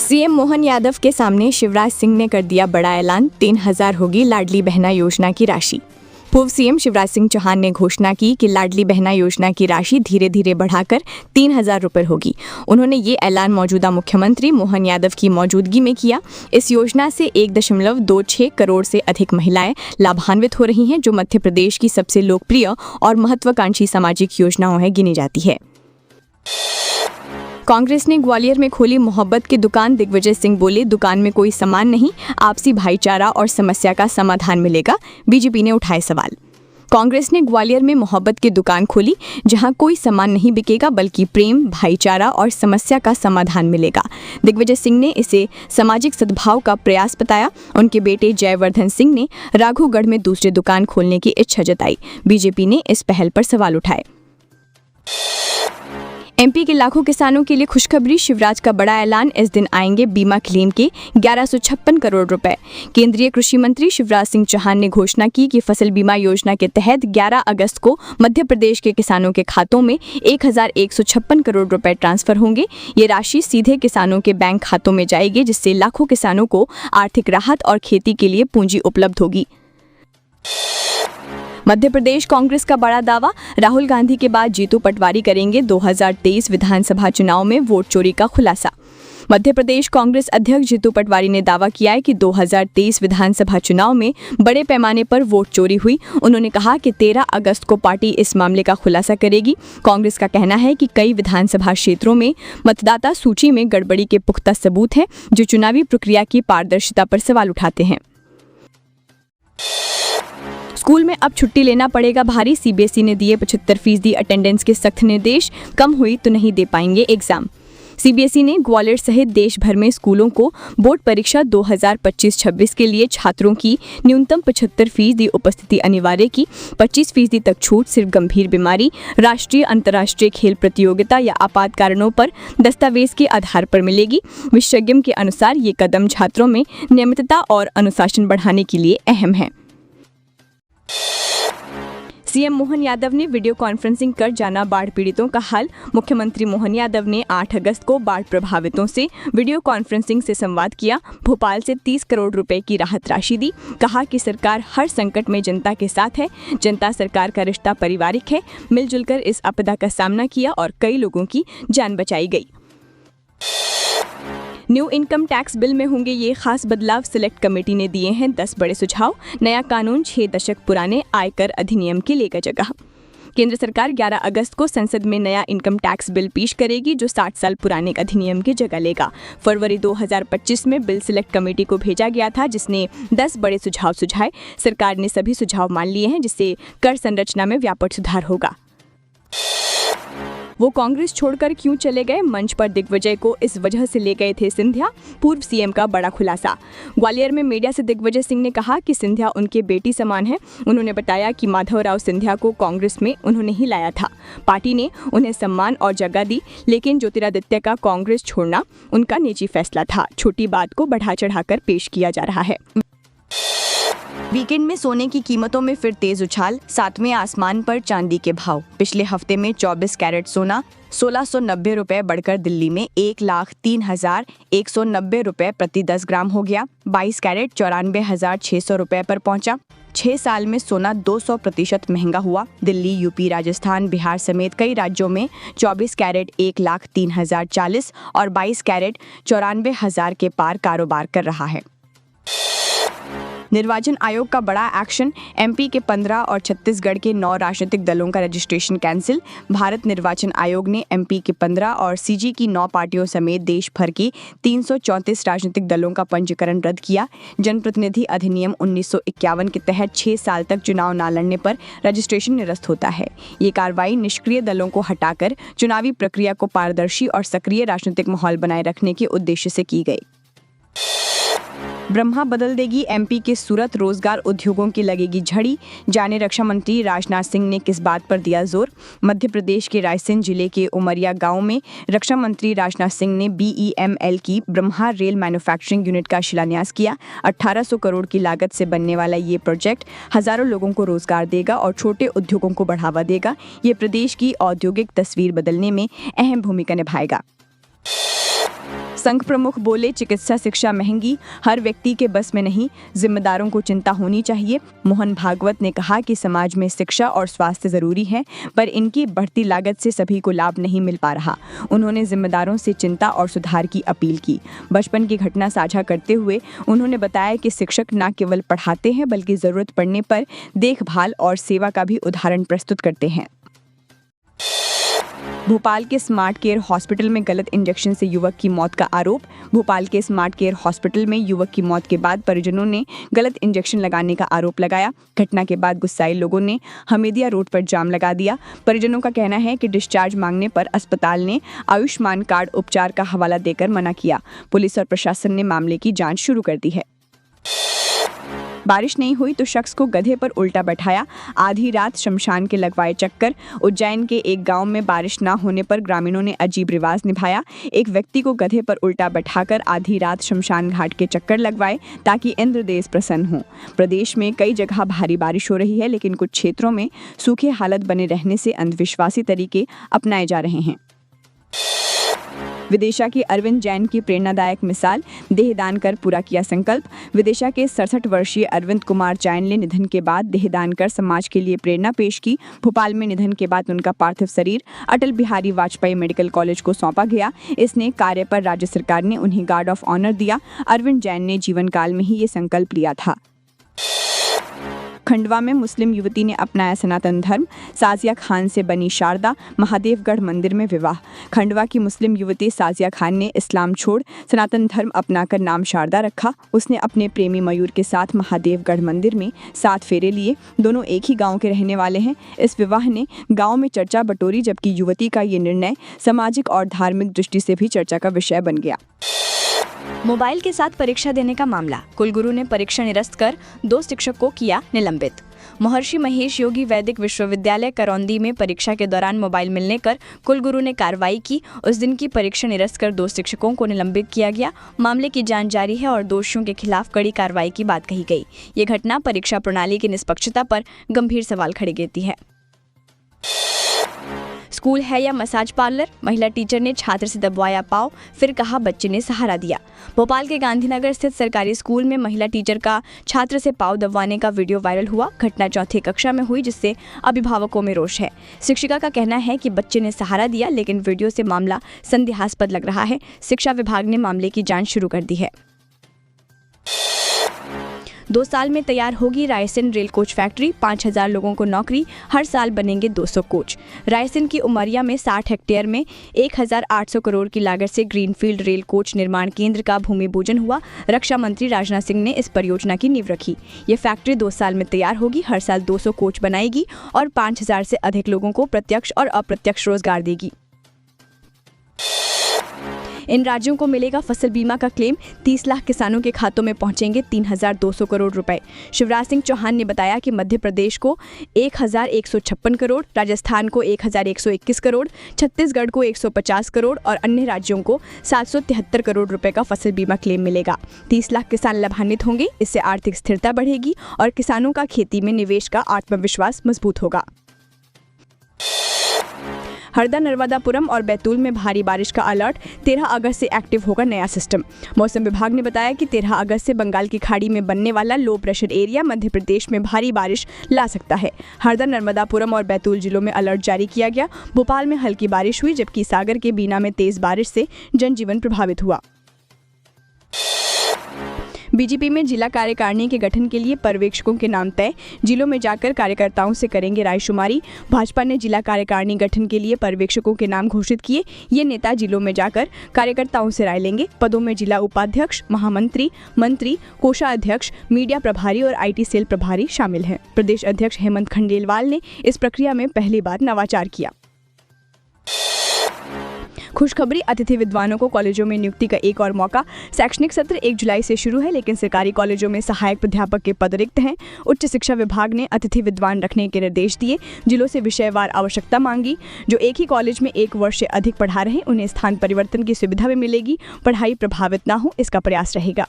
CM Mohan Yadav के सामने शिवराज सिंह ने कर दिया बड़ा ऐलान, 3,000 होगी लाडली बहना योजना की राशि। पूर्व सीएम शिवराज सिंह चौहान ने घोषणा की कि लाडली बहना योजना की राशि धीरे धीरे बढ़ाकर 3,000 रुपये होगी। उन्होंने ये ऐलान मौजूदा मुख्यमंत्री मोहन यादव की मौजूदगी में किया। इस योजना से 1.26 करोड़ से अधिक महिलाएं लाभान्वित हो रही हैं, जो मध्य प्रदेश की सबसे लोकप्रिय और महत्वाकांक्षी सामाजिक योजनाओं में गिनी जाती है। कांग्रेस ने ग्वालियर में खोली मोहब्बत की दुकान। दिग्विजय सिंह बोले, दुकान में कोई सामान नहीं, आपसी भाईचारा और समस्या का समाधान मिलेगा। बीजेपी ने उठाए सवाल। कांग्रेस ने ग्वालियर में मोहब्बत की दुकान खोली, जहां कोई सामान नहीं बिकेगा बल्कि प्रेम, भाईचारा और समस्या का समाधान मिलेगा। दिग्विजय सिंह ने इसे सामाजिक सद्भाव का प्रयास बताया। उनके बेटे जयवर्धन सिंह ने राघोगढ़ में दूसरी दुकान खोलने की इच्छा जताई। बीजेपी ने इस पहल पर सवाल उठाए। एमपी के लाखों किसानों के लिए खुशखबरी, शिवराज का बड़ा ऐलान। इस दिन आएंगे बीमा क्लेम के 1156 करोड़ रुपए। केंद्रीय कृषि मंत्री शिवराज सिंह चौहान ने घोषणा की कि फसल बीमा योजना के तहत 11 अगस्त को मध्य प्रदेश के किसानों के खातों में 1,156 करोड़ रुपए ट्रांसफर होंगे। ये राशि सीधे किसानों के बैंक खातों में जाएगी, जिससे लाखों किसानों को आर्थिक राहत और खेती के लिए पूंजी उपलब्ध होगी। मध्य प्रदेश कांग्रेस का बड़ा दावा, राहुल गांधी के बाद जीतू पटवारी करेंगे 2023 विधानसभा चुनाव में वोट चोरी का खुलासा। मध्य प्रदेश कांग्रेस अध्यक्ष जीतू पटवारी ने दावा किया है कि 2023 विधानसभा चुनाव में बड़े पैमाने पर वोट चोरी हुई। उन्होंने कहा कि 13 अगस्त को पार्टी इस मामले का खुलासा करेगी। कांग्रेस का कहना है कि कई विधानसभा क्षेत्रों में मतदाता सूची में गड़बड़ी के पुख्ता सबूत हैं, जो चुनावी प्रक्रिया की पारदर्शिता पर सवाल उठाते हैं। स्कूल में अब छुट्टी लेना पड़ेगा भारी। सीबीएसई ने दिए 75% अटेंडेंस के सख्त निर्देश, कम हुई तो नहीं दे पाएंगे एग्जाम। सीबीएसई ने ग्वालियर सहित देश भर में स्कूलों को बोर्ड परीक्षा 2025-26 के लिए छात्रों की न्यूनतम 75% उपस्थिति अनिवार्य की। 25% तक छूट सिर्फ गंभीर बीमारी, राष्ट्रीय अंतर्राष्ट्रीय खेल प्रतियोगिता या आपात कारणों पर दस्तावेज के आधार पर मिलेगी। विशेषज्ञों के अनुसार ये कदम छात्रों में नियमितता और अनुशासन बढ़ाने के लिए अहम है। सीएम मोहन यादव ने वीडियो कॉन्फ्रेंसिंग कर जाना बाढ़ पीड़ितों का हाल। मुख्यमंत्री मोहन यादव ने 8 अगस्त को बाढ़ प्रभावितों से वीडियो कॉन्फ्रेंसिंग से संवाद किया। भोपाल से 30 करोड़ रुपए की राहत राशि दी। कहा कि सरकार हर संकट में जनता के साथ है। जनता सरकार का रिश्ता पारिवारिक है। मिलजुल कर इस आपदा का सामना किया और कई लोगों की जान बचाई गई। न्यू इनकम टैक्स बिल में होंगे ये खास बदलाव। सिलेक्ट कमेटी ने दिए हैं 10 बड़े सुझाव। नया कानून 6 दशक पुराने आयकर अधिनियम की लेगा जगह। केंद्र सरकार 11 अगस्त को संसद में नया इनकम टैक्स बिल पेश करेगी, जो 60 साल पुराने अधिनियम की जगह लेगा। फरवरी 2025 में बिल सिलेक्ट कमेटी को भेजा गया था, जिसने 10 बड़े सुझाव सुझाए। सरकार ने सभी सुझाव मान लिए हैं, जिससे कर संरचना में व्यापक सुधार होगा। वो कांग्रेस छोड़कर क्यों चले गए? मंच पर दिग्विजय को इस वजह से ले गए थे सिंधिया। पूर्व सीएम का बड़ा खुलासा। ग्वालियर में मीडिया से दिग्विजय सिंह ने कहा कि सिंधिया उनके बेटी समान है। उन्होंने बताया कि माधवराव सिंधिया को कांग्रेस में उन्होंने ही लाया था। पार्टी ने उन्हें सम्मान और जगह दी, लेकिन ज्योतिरादित्य का कांग्रेस छोड़ना उनका निजी फैसला था। छोटी बात को बढ़ा चढ़ाकर पेश किया जा रहा है। वीकेंड में सोने की कीमतों में फिर तेज उछाल। 7वें आसमान पर चांदी के भाव। पिछले हफ्ते में 24 कैरेट सोना 1690 रुपए बढ़कर दिल्ली में 1,03,190 रुपए प्रति 10 ग्राम हो गया। 22 कैरेट 94,600 रुपए पर पहुंचा। 6 साल में सोना 200% महंगा हुआ। दिल्ली, यूपी, राजस्थान, बिहार समेत कई राज्यों में 24 कैरेट 1,03,040 और 22 कैरेट 94,000 के पार कारोबार कर रहा है। निर्वाचन आयोग का बड़ा एक्शन। एमपी के 15 और छत्तीसगढ़ के 9 राजनीतिक दलों का रजिस्ट्रेशन कैंसिल। भारत निर्वाचन आयोग ने एमपी के 15 और सीजी की 9 पार्टियों समेत देश भर के 334 राजनीतिक दलों का पंजीकरण रद्द किया। जनप्रतिनिधि अधिनियम 1951 के तहत 6 साल तक चुनाव न लड़ने पर रजिस्ट्रेशन निरस्त होता है। ये कार्रवाई निष्क्रिय दलों को हटाकर चुनावी प्रक्रिया को पारदर्शी और सक्रिय राजनीतिक माहौल बनाए रखने के उद्देश्य से की गई। ब्रह्मा बदल देगी एमपी के सूरत, रोजगार उद्योगों की लगेगी झड़ी। जाने रक्षा मंत्री राजनाथ सिंह ने किस बात पर दिया जोर? मध्य प्रदेश के रायसेन जिले के उमरिया गांव में रक्षा मंत्री राजनाथ सिंह ने BEML की ब्रह्मा रेल मैन्युफैक्चरिंग यूनिट का शिलान्यास किया। 1800 करोड़ की लागत से बनने वाला ये प्रोजेक्ट हजारों लोगों को रोजगार देगा और छोटे उद्योगों को बढ़ावा देगा। ये प्रदेश की औद्योगिक तस्वीर बदलने में अहम भूमिका निभाएगा। संघ प्रमुख बोले, चिकित्सा शिक्षा महंगी, हर व्यक्ति के बस में नहीं, जिम्मेदारों को चिंता होनी चाहिए। मोहन भागवत ने कहा कि समाज में शिक्षा और स्वास्थ्य जरूरी है, पर इनकी बढ़ती लागत से सभी को लाभ नहीं मिल पा रहा। उन्होंने जिम्मेदारों से चिंता और सुधार की अपील की। बचपन की घटना साझा करते हुए उन्होंने बताया कि शिक्षक न केवल पढ़ाते हैं बल्कि जरूरत पड़ने पर देखभाल और सेवा का भी उदाहरण प्रस्तुत करते हैं। भोपाल के स्मार्ट केयर हॉस्पिटल में गलत इंजेक्शन से युवक की मौत का आरोप। भोपाल के स्मार्ट केयर हॉस्पिटल में युवक की मौत के बाद परिजनों ने गलत इंजेक्शन लगाने का आरोप लगाया। घटना के बाद गुस्साए लोगों ने हमीदिया रोड पर जाम लगा दिया। परिजनों का कहना है कि डिस्चार्ज मांगने पर अस्पताल ने आयुष्मान कार्ड उपचार का हवाला देकर मना किया। पुलिस और प्रशासन ने मामले की जाँच शुरू कर दी है। बारिश नहीं हुई तो शख्स को गधे पर उल्टा बैठाया, आधी रात शमशान के लगवाए चक्कर। उज्जैन के एक गांव में बारिश न होने पर ग्रामीणों ने अजीब रिवाज निभाया। एक व्यक्ति को गधे पर उल्टा बैठाकर आधी रात शमशान घाट के चक्कर लगवाए ताकि इंद्रदेव प्रसन्न हो। प्रदेश में कई जगह भारी बारिश हो रही है, लेकिन कुछ क्षेत्रों में सूखे हालत बने रहने से अंधविश्वासी तरीके अपनाए जा रहे हैं। विदिशा के अरविंद जैन की प्रेरणादायक मिसाल, देहदान कर पूरा किया संकल्प। विदिशा के 67 वर्षीय अरविंद कुमार जैन ने निधन के बाद देहदान कर समाज के लिए प्रेरणा पेश की। भोपाल में निधन के बाद उनका पार्थिव शरीर अटल बिहारी वाजपेयी मेडिकल कॉलेज को सौंपा गया। इसने कार्य पर राज्य सरकार ने उन्हें गार्ड ऑफ ऑनर दिया। अरविंद जैन ने जीवन काल में ही ये संकल्प लिया था। खंडवा में मुस्लिम युवती ने अपनाया सनातन धर्म, साजिया खान से बनी शारदा। महादेवगढ़ मंदिर में विवाह। खंडवा की मुस्लिम युवती साजिया खान ने इस्लाम छोड़ सनातन धर्म अपनाकर नाम शारदा रखा। उसने अपने प्रेमी मयूर के साथ महादेवगढ़ मंदिर में 7 फेरे लिए। दोनों एक ही गांव के रहने वाले हैं। इस विवाह ने गांव में चर्चा बटोरी, जबकि युवती का ये निर्णय सामाजिक और धार्मिक दृष्टि से भी चर्चा का विषय बन गया। मोबाइल के साथ परीक्षा देने का मामला, कुलगुरु ने परीक्षा निरस्त कर 2 शिक्षक को किया निलंबित। महर्षि महेश योगी वैदिक विश्वविद्यालय करौंदी में परीक्षा के दौरान मोबाइल मिलने कर कुलगुरु ने कार्रवाई की। उस दिन की परीक्षा निरस्त कर 2 शिक्षकों को निलंबित किया गया। मामले की जांच जारी है और दोषियों के खिलाफ कड़ी कार्रवाई की बात कही गई। ये घटना परीक्षा प्रणाली की निष्पक्षता पर गंभीर सवाल खड़े करती है। स्कूल है या मसाज पार्लर, महिला टीचर ने छात्र से दबवाया पाँव, फिर कहा बच्चे ने सहारा दिया। भोपाल के गांधीनगर स्थित सरकारी स्कूल में महिला टीचर का छात्र से पाँव दबवाने का वीडियो वायरल हुआ। घटना चौथी कक्षा में हुई, जिससे अभिभावकों में रोष है। शिक्षिका का कहना है कि बच्चे ने सहारा दिया, लेकिन वीडियो से मामला संदेहास्पद लग रहा है। शिक्षा विभाग ने मामले की जाँच शुरू कर दी है। 2 साल में तैयार होगी रायसेन रेल कोच फैक्ट्री, 5000 लोगों को नौकरी, हर साल बनेंगे 200 कोच। रायसेन की उमरिया में 60 हेक्टेयर में 1800 करोड़ की लागत से ग्रीनफील्ड रेल कोच निर्माण केंद्र का भूमि पूजन हुआ। रक्षा मंत्री राजनाथ सिंह ने इस परियोजना की नींव रखी। ये फैक्ट्री 2 साल में तैयार होगी, हर साल 200 कोच बनाएगी और 5000 से अधिक लोगों को प्रत्यक्ष और अप्रत्यक्ष रोजगार देगी। इन राज्यों को मिलेगा फसल बीमा का क्लेम, 30 लाख किसानों के खातों में पहुंचेंगे 3200 करोड़ रुपए। शिवराज सिंह चौहान ने बताया कि मध्य प्रदेश को 1156 करोड़, राजस्थान को 1121 करोड़, छत्तीसगढ़ को 150 करोड़ और अन्य राज्यों को 773 करोड़ रुपए का फसल बीमा क्लेम मिलेगा। 30 लाख किसान लाभान्वित होंगे। इससे आर्थिक स्थिरता बढ़ेगी और किसानों का खेती में निवेश का आत्मविश्वास मजबूत होगा। हरदा, नर्मदापुरम और बैतूल में भारी बारिश का अलर्ट, 13 अगस्त से एक्टिव होगा नया सिस्टम। मौसम विभाग ने बताया कि 13 अगस्त से बंगाल की खाड़ी में बनने वाला low pressure area Madhya Pradesh में भारी बारिश ला सकता है। हरदा, नर्मदापुरम और बैतूल जिलों में अलर्ट जारी किया गया। भोपाल में हल्की बारिश हुई, जबकि सागर के बीना में तेज बारिश से जनजीवन प्रभावित हुआ। बीजेपी में जिला कार्यकारिणी के गठन के लिए पर्यवेक्षकों के नाम तय, जिलों में जाकर कार्यकर्ताओं से करेंगे रायशुमारी। भाजपा ने जिला कार्यकारिणी गठन के लिए पर्यवेक्षकों के नाम घोषित किए। ये नेता जिलों में जाकर कार्यकर्ताओं से राय लेंगे। पदों में जिला उपाध्यक्ष, महामंत्री, मंत्री, कोषाध्यक्ष, मीडिया प्रभारी और IT सेल प्रभारी शामिल हैं। प्रदेश अध्यक्ष हेमंत खंडेलवाल ने इस प्रक्रिया में पहली बार नवाचार किया। खुशखबरी, अतिथि विद्वानों को कॉलेजों में नियुक्ति का एक और मौका। शैक्षणिक सत्र 1 जुलाई से शुरू है, लेकिन सरकारी कॉलेजों में सहायक प्राध्यापक के पद रिक्त हैं। उच्च शिक्षा विभाग ने अतिथि विद्वान रखने के निर्देश दिए। जिलों से विषयवार आवश्यकता मांगी। जो एक ही कॉलेज में 1 वर्ष से अधिक पढ़ा रहे, उन्हें स्थान परिवर्तन की सुविधा भी मिलेगी। पढ़ाई प्रभावित न हो, इसका प्रयास रहेगा।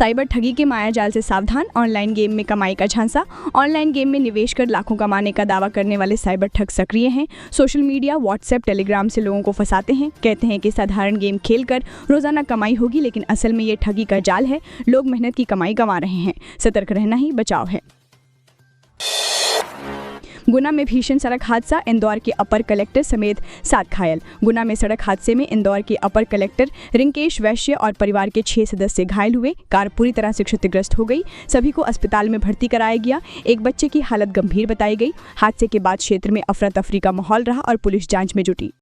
साइबर ठगी के मायाजाल से सावधान, ऑनलाइन गेम में कमाई का झांसा। ऑनलाइन गेम में निवेश कर लाखों कमाने का दावा करने वाले साइबर ठग सक्रिय हैं। सोशल मीडिया, व्हाट्सएप, टेलीग्राम से लोगों को फंसाते हैं। कहते हैं कि साधारण गेम खेलकर रोजाना कमाई होगी, लेकिन असल में ये ठगी का जाल है। लोग मेहनत की कमाई गंवा रहे हैं। सतर्क रहना ही बचाव है। गुना में भीषण सड़क हादसा, इंदौर के अपर कलेक्टर समेत 7 घायल। गुना में सड़क हादसे में इंदौर के अपर कलेक्टर रिंकेश वैश्य और परिवार के 6 सदस्य घायल हुए। कार पूरी तरह से क्षतिग्रस्त हो गई। सभी को अस्पताल में भर्ती कराया गया। एक बच्चे की हालत गंभीर बताई गई। हादसे के बाद क्षेत्र में अफरा तफरी का माहौल रहा और पुलिस जांच में जुटी।